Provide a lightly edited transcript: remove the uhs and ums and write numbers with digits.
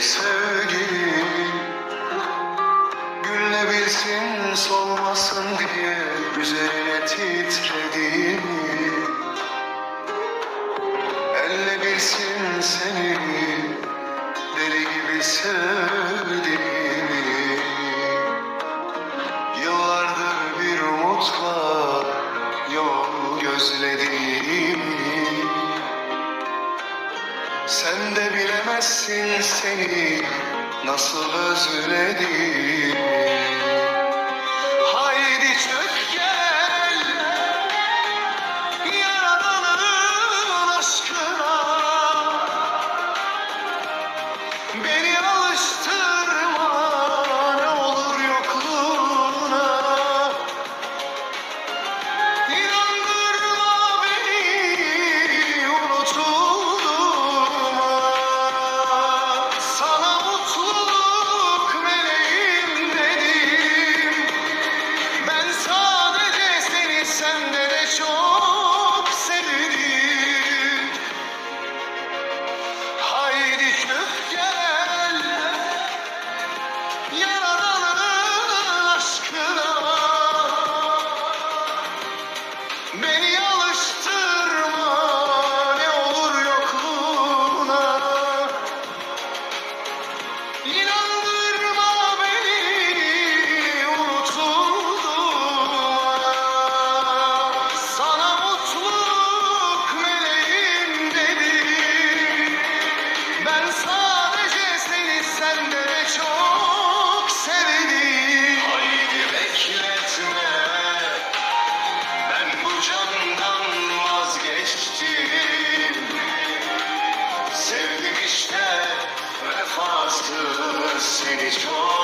sevgilim. Gülle bilsin solmasın diye üzerine titrediğimi, elle bilsin seni deli gibi sevdiğimi. Yıllardır bir umutla yol gözlediğimi, sen de bilemezsin seni nasıl özlediğimi. Haydi çök gel Yaradan'ın aşkına, beni alıştırma ne olur yokluğuna. İnandırma beni unutulduğuma. Sana mutluluk meleğim dedim. Ben sadece seni sende de çok sevdim. Haydi çök gel Yaradan'ın aşkına, beni alıştırma ne olur yokluğuna. İnandırma beni unutulduğuma. Sana mutluluk meleğim dedim. Ben sadece seni sende de çok sevdim. Haydi bekletme, ben bu candan vazgeçtim. Sevdim işte vefasız seni çok.